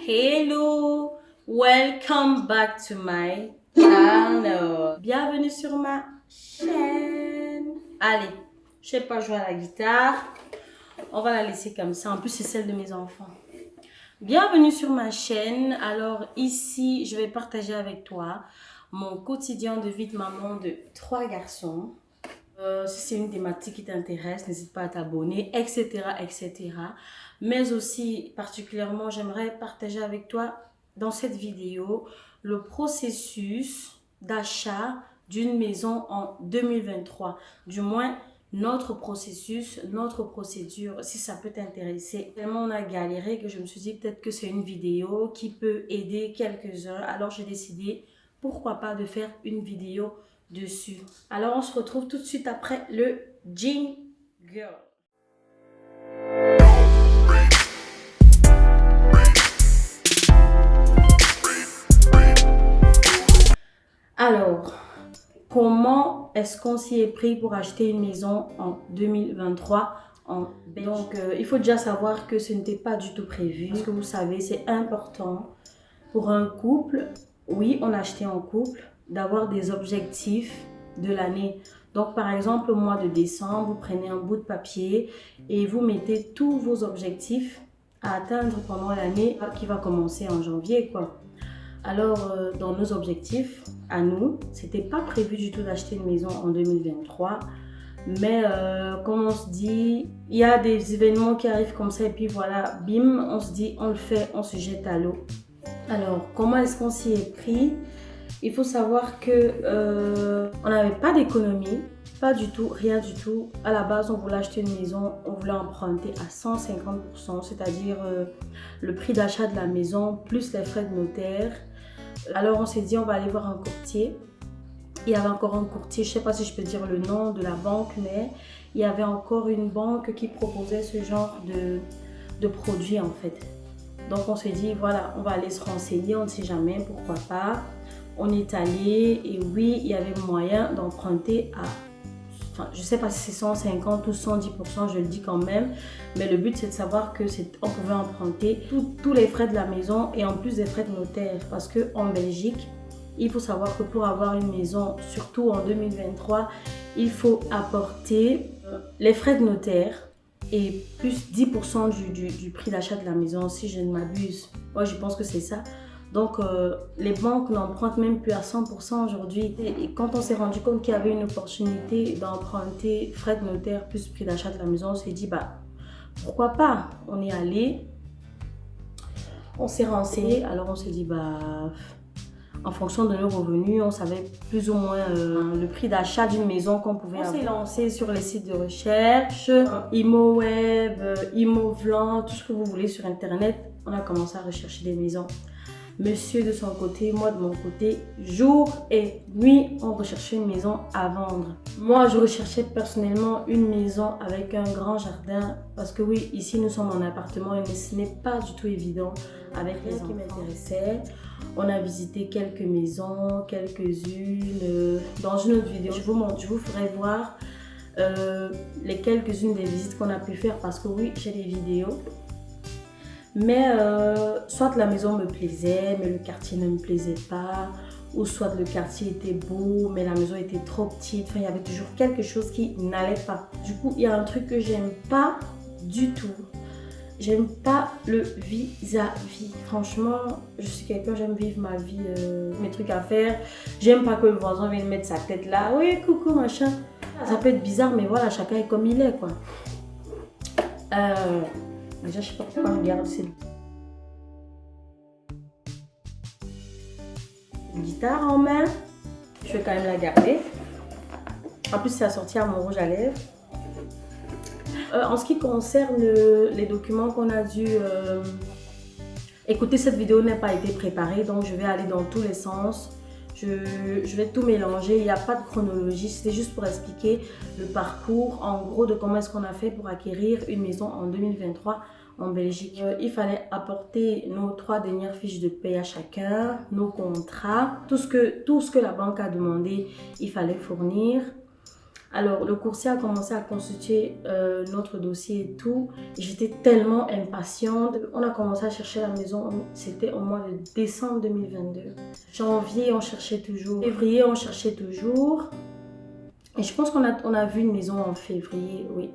Hello, welcome back to my channel. Bienvenue sur ma chaîne. Allez, je sais pas jouer à la guitare. On va la laisser comme ça. En plus, c'est celle de mes enfants. Bienvenue sur ma chaîne. Alors ici, je vais partager avec toi mon quotidien de vie de maman de 3 garçons. Si c'est une thématique qui t'intéresse, n'hésite pas à t'abonner, etc., etc. Mais aussi, particulièrement, j'aimerais partager avec toi dans cette vidéo le processus d'achat d'une maison en 2023. Du moins, notre processus, notre procédure, si ça peut t'intéresser. Tellement on a galéré que je me suis dit peut-être que c'est une vidéo qui peut aider quelques-uns. Alors j'ai décidé, pourquoi pas, de faire une vidéo dessus. Alors on se retrouve tout de suite après le jingle. Alors, comment est-ce qu'on s'y est pris pour acheter une maison en 2023 en Belgique? Donc, il faut déjà savoir que ce n'était pas du tout prévu. Parce que vous savez, c'est important pour un couple, oui, on a acheté en couple, d'avoir des objectifs de l'année. Donc, par exemple, au mois de décembre, vous prenez un bout de papier et vous mettez tous vos objectifs à atteindre pendant l'année qui va commencer en janvier, quoi. Alors, dans nos objectifs, à nous, c'était pas prévu du tout d'acheter une maison en 2023. Mais comme on se dit, il y a des événements qui arrivent comme ça et puis voilà, bim, on se dit, on le fait, on se jette à l'eau. Alors, comment est-ce qu'on s'y est pris? Il faut savoir que on n'avait pas d'économie, pas du tout, rien du tout. À la base, on voulait acheter une maison, on voulait emprunter à 150%, c'est-à-dire le prix d'achat de la maison plus les frais de notaire. Alors, on s'est dit, on va aller voir un courtier. Il y avait encore un courtier, je ne sais pas si je peux dire le nom de la banque, mais il y avait encore une banque qui proposait ce genre de produits en fait. Donc on s'est dit, voilà, on va aller se renseigner, on ne sait jamais, pourquoi pas. On est allé et oui, il y avait moyen d'emprunter à, enfin, je ne sais pas si c'est 150 ou 110%, je le dis quand même. Mais le but, c'est de savoir que on pouvait emprunter tous les frais de la maison et en plus des frais de notaire. Parce qu'en Belgique, il faut savoir que pour avoir une maison, surtout en 2023, il faut apporter les frais de notaire et plus 10% du prix d'achat de la maison, si je ne m'abuse. Moi, je pense que c'est ça. Donc, les banques n'empruntent même plus à 100% aujourd'hui. Et quand on s'est rendu compte qu'il y avait une opportunité d'emprunter frais de notaire plus prix d'achat de la maison, on s'est dit, bah, pourquoi pas? On est allé, on s'est renseigné, alors on s'est dit, bah, en fonction de nos revenus, on savait plus ou moins le prix d'achat d'une maison qu'on pouvait avoir. On s'est lancé sur les sites de recherche, ImoWeb, ImoVlan, tout ce que vous voulez sur Internet. On a commencé à rechercher des maisons. Monsieur de son côté, moi de mon côté, jour et nuit, on recherchait une maison à vendre. Moi, je recherchais personnellement une maison avec un grand jardin parce que oui, ici nous sommes en appartement et ce n'est pas du tout évident avec les enfants qui m'intéressaient. On a visité quelques maisons, quelques-unes. Dans une autre vidéo, je vous ferai voir les quelques-unes des visites qu'on a pu faire parce que oui, j'ai des vidéos. Mais soit la maison me plaisait, mais le quartier ne me plaisait pas, ou soit le quartier était beau, mais la maison était trop petite. Enfin, il y avait toujours quelque chose qui n'allait pas. Du coup, il y a un truc que j'aime pas du tout. J'aime pas le vis-à-vis. Franchement, je suis quelqu'un, j'aime vivre ma vie, mes trucs à faire. J'aime pas que le voisin vienne mettre sa tête là. Oui, coucou, machin. Ça peut être bizarre, mais voilà, chacun est comme il est, quoi. Déjà, je sais pas pourquoi je garde cette guitare en main. Je vais quand même la garder. En plus, c'est assorti à mon rouge à lèvres. En ce qui concerne les documents qu'on a dû écouter, cette vidéo n'a pas été préparée, donc je vais aller dans tous les sens. Je vais tout mélanger, il n'y a pas de chronologie, c'était juste pour expliquer le parcours en gros de comment est-ce qu'on a fait pour acquérir une maison en 2023 en Belgique. Il fallait apporter nos 3 dernières fiches de paie à chacun, nos contrats, tout ce que la banque a demandé, il fallait fournir. Alors, le courtier a commencé à constituer notre dossier et tout. J'étais tellement impatiente. On a commencé à chercher la maison. C'était au mois de décembre 2022. Janvier, on cherchait toujours. Février, on cherchait toujours. Et je pense qu'on a vu une maison en février, oui.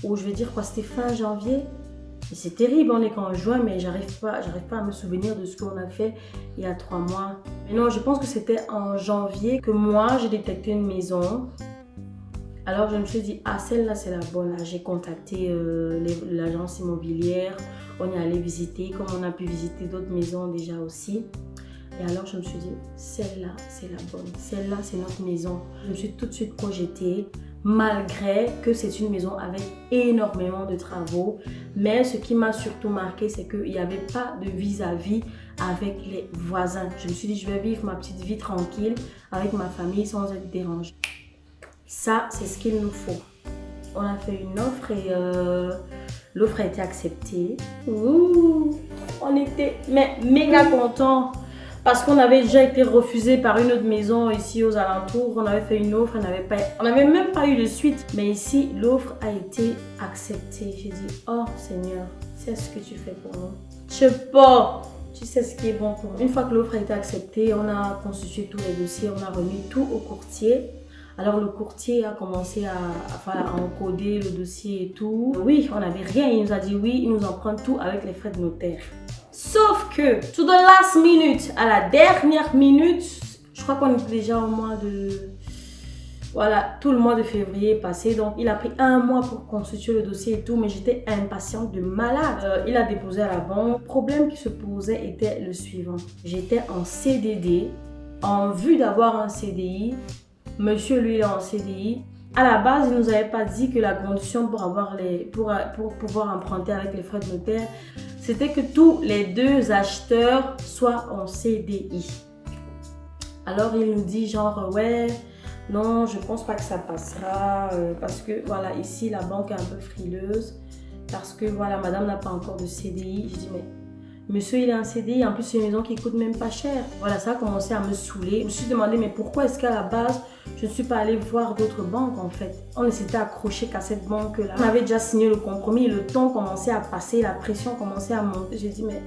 Ou je veux dire quoi, c'était fin janvier. C'est terrible, on est qu'en juin, mais j'arrive pas à me souvenir de ce qu'on a fait il y a 3 mois. Mais non, je pense que c'était en janvier que moi, j'ai détecté une maison. Alors, je me suis dit, ah, celle-là, c'est la bonne. J'ai contacté l'agence immobilière. On est allé visiter, comme on a pu visiter d'autres maisons déjà aussi. Et alors, je me suis dit, celle-là, c'est la bonne. Celle-là, c'est notre maison. Je me suis tout de suite projetée, malgré que c'est une maison avec énormément de travaux. Mais ce qui m'a surtout marqué, c'est qu'il n'y avait pas de vis-à-vis avec les voisins. Je me suis dit, je vais vivre ma petite vie tranquille avec ma famille sans être dérangée. Ça, c'est ce qu'il nous faut. On a fait une offre et l'offre a été acceptée. Ouh, on était méga contents parce qu'on avait déjà été refusé par une autre maison ici aux alentours. On avait fait une offre, on n'avait même pas eu de suite. Mais ici, l'offre a été acceptée. J'ai dit, oh Seigneur, c'est ce que tu fais pour nous. Je sais pas. Tu sais ce qui est bon pour nous. Une fois que l'offre a été acceptée, on a constitué tous les dossiers, on a remis tout au courtier. Alors le courtier a commencé à encoder le dossier et tout. Oui, on n'avait rien. Il nous a dit oui, il nous en prend tout avec les frais de notaire. Sauf que, to the last minute, à la dernière minute, je crois qu'on était déjà au mois de... Voilà, tout le mois de février est passé. Donc, il a pris 1 mois pour constituer le dossier et tout. Mais j'étais impatiente de malade. Il a déposé à la banque. Le problème qui se posait était le suivant. J'étais en CDD. En vue d'avoir un CDI, monsieur, lui, il est en CDI. À la base, il ne nous avait pas dit que la condition pour pouvoir emprunter avec les frais de notaire, c'était que tous les 2 acheteurs soient en CDI. Alors, il nous dit genre, ouais, non, je pense pas que ça passera parce que, voilà, ici, la banque est un peu frileuse parce que, voilà, madame n'a pas encore de CDI. Je dis, mais... Monsieur, il est en CDI, en plus c'est une maison qui coûte même pas cher. Voilà, ça a commencé à me saouler. Je me suis demandé, mais pourquoi est-ce qu'à la base, je ne suis pas allée voir d'autres banques en fait. On ne s'était accroché qu'à cette banque-là. On avait déjà signé le compromis, le temps commençait à passer, la pression commençait à monter. J'ai dit, mais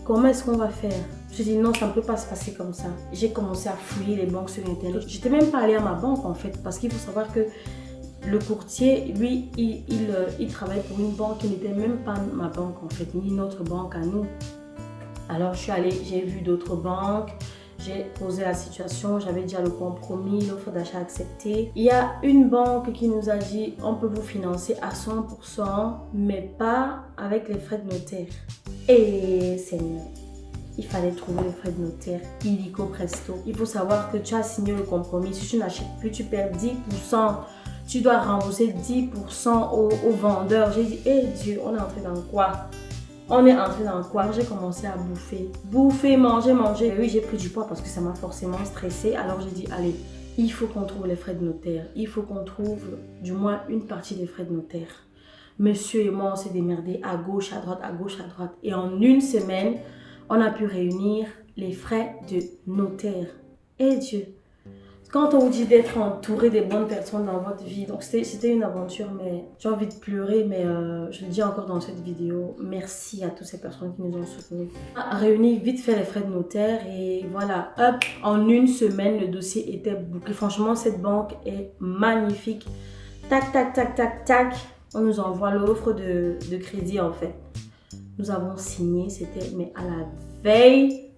comment est-ce qu'on va faire? Je dit non, ça ne peut pas se passer comme ça. J'ai commencé à fouiller les banques sur Internet. Je n'étais même pas allée à ma banque en fait, parce qu'il faut savoir que le courtier, lui, il travaille pour une banque qui n'était même pas ma banque en fait, ni notre banque à nous. Alors, je suis allée, j'ai vu d'autres banques, j'ai posé la situation, j'avais déjà le compromis, l'offre d'achat acceptée. Il y a une banque qui nous a dit, on peut vous financer à 100%, mais pas avec les frais de notaire. Et Seigneur, il fallait trouver les frais de notaire illico presto. Il faut savoir que tu as signé le compromis, si tu n'achètes plus, tu perds 10%. Tu dois rembourser 10% au vendeur. J'ai dit, eh Dieu, on est entré dans quoi? On est entré dans quoi? J'ai commencé à bouffer. Bouffer, manger, manger. Et oui, j'ai pris du poids parce que ça m'a forcément stressée. Alors j'ai dit, allez, il faut qu'on trouve les frais de notaire. Il faut qu'on trouve du moins une partie des frais de notaire. Monsieur et moi, on s'est démerdés à gauche, à droite, à gauche, à droite. Et en une semaine, on a pu réunir les frais de notaire. Eh Dieu! Quand on vous dit d'être entouré des bonnes personnes dans votre vie, donc c'était une aventure, mais j'ai envie de pleurer, mais je le dis encore dans cette vidéo, merci à toutes ces personnes qui nous ont soutenus. On a réuni vite fait les frais de notaire et voilà, hop, en une semaine, le dossier était bouclé. Franchement, cette banque est magnifique. Tac, tac, tac, tac, tac, on nous envoie l'offre de crédit en fait. Nous avons signé, c'était mais à la veille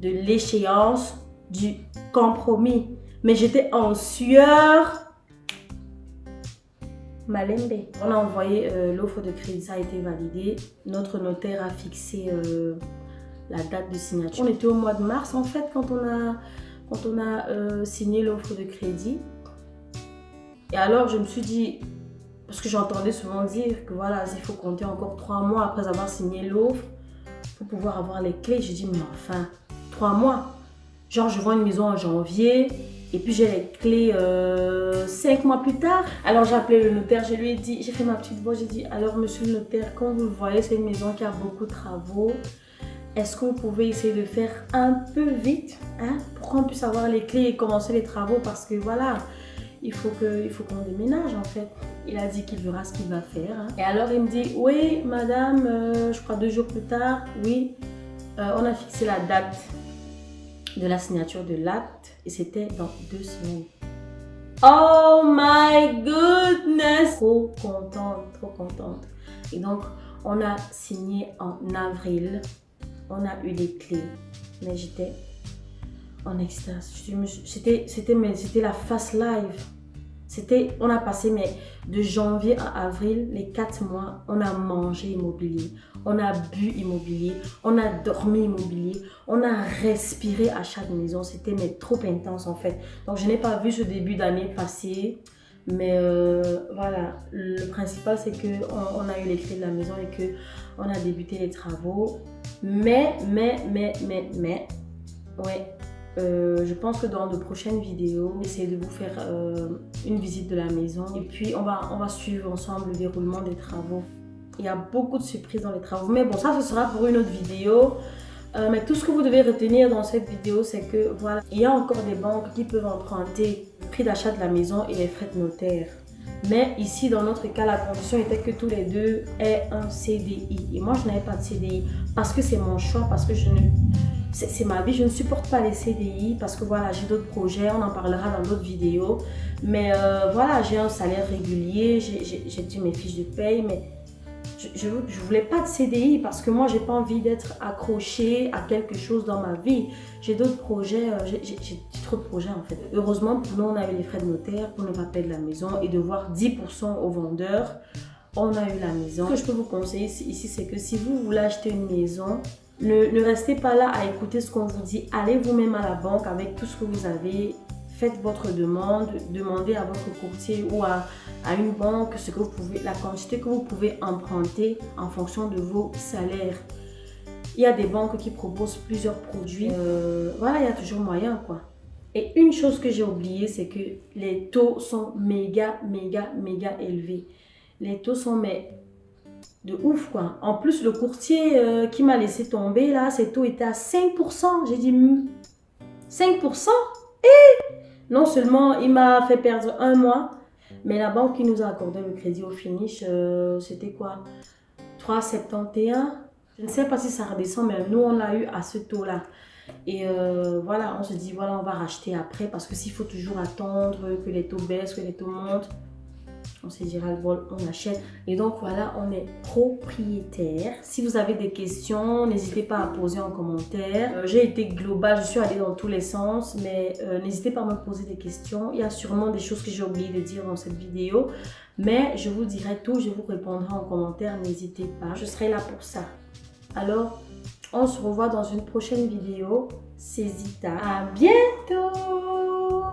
de l'échéance du compromis. Mais j'étais en sueur. Malembe. On a envoyé l'offre de crédit, ça a été validé. Notre notaire a fixé la date de signature. On était au mois de mars en fait quand on a signé l'offre de crédit. Et alors je me suis dit, parce que j'entendais souvent dire que voilà, il faut compter encore 3 mois après avoir signé l'offre pour pouvoir avoir les clés. J'ai dit, mais enfin, 3 mois. Genre je vends une maison en janvier. Et puis j'ai les clés 5 mois plus tard. Alors j'ai appelé le notaire, je lui ai dit, j'ai fait ma petite voix, j'ai dit, alors monsieur le notaire, comme vous le voyez, c'est une maison qui a beaucoup de travaux. Est-ce que vous pouvez essayer de faire un peu vite pour qu'on puisse avoir les clés et commencer les travaux? Parce que voilà, il faut qu'on déménage en fait. Il a dit qu'il verra ce qu'il va faire. Hein. Et alors il me dit, oui madame, je crois 2 jours plus tard, oui, on a fixé la date de la signature de l'acte et c'était dans 2 semaines. Oh my goodness! Trop contente, trop contente. Et donc, on a signé en avril. On a eu les clés. Mais j'étais en extase. C'était la fast life. On a passé de janvier à avril, les 4 mois, on a mangé immobilier, on a bu immobilier, on a dormi immobilier, on a respiré à chaque maison. C'était trop intense en fait. Donc je n'ai pas vu ce début d'année passer. Mais voilà, le principal c'est qu'on a eu les clés de la maison et qu'on a débuté les travaux. Mais, ouais. Je pense que dans de prochaines vidéos, j'essaie de vous faire une visite de la maison et puis on va suivre ensemble le déroulement des travaux. Il y a beaucoup de surprises dans les travaux, mais bon, ça ce sera pour une autre vidéo. Mais tout ce que vous devez retenir dans cette vidéo, c'est que voilà, il y a encore des banques qui peuvent emprunter le prix d'achat de la maison et les frais de notaire. Mais ici, dans notre cas, la condition était que tous les deux aient un CDI. Et moi, je n'avais pas de CDI parce que c'est mon choix, parce que c'est ma vie, je ne supporte pas les CDI parce que voilà, j'ai d'autres projets, on en parlera dans d'autres vidéos. Mais voilà, j'ai un salaire régulier, j'ai dit mes fiches de paye, mais je ne voulais pas de CDI parce que moi, j'ai pas envie d'être accrochée à quelque chose dans ma vie. J'ai d'autres projets, j'ai trop de projets en fait. Heureusement, pour nous, on a eu les frais de notaire pour ne pas perdre la maison et devoir 10% au vendeur. On a eu la maison. Ce que je peux vous conseiller ici, c'est que si vous voulez acheter une maison, ne restez pas là à écouter ce qu'on vous dit. Allez vous-même à la banque avec tout ce que vous avez. Faites votre demande, demandez à votre courtier ou à une banque ce que vous pouvez, la quantité que vous pouvez emprunter en fonction de vos salaires. Il y a des banques qui proposent plusieurs produits. Voilà, il y a toujours moyen quoi. Et une chose que j'ai oublié, c'est que les taux sont méga élevés. Les taux sont de ouf quoi. En plus, le courtier qui m'a laissé tomber là, ses taux étaient à 5%. J'ai dit 5%? Non seulement il m'a fait perdre 1 mois, mais la banque qui nous a accordé le crédit au finish, c'était quoi? 3,71. Je ne sais pas si ça redescend, mais nous on l'a eu à ce taux-là. Et voilà, on se dit voilà, on va racheter après parce que s'il faut toujours attendre que les taux baissent, que les taux montent, on se dira le bol, on achète. Et donc voilà, on est propriétaire. Si vous avez des questions, n'hésitez pas à poser en commentaire. J'ai été globale, je suis allée dans tous les sens, mais n'hésitez pas à me poser des questions. Il y a sûrement des choses que j'ai oublié de dire dans cette vidéo, mais je vous dirai tout, je vous répondrai en commentaire, n'hésitez pas, je serai là pour ça. Alors, on se revoit dans une prochaine vidéo. C'est Zita. À bientôt!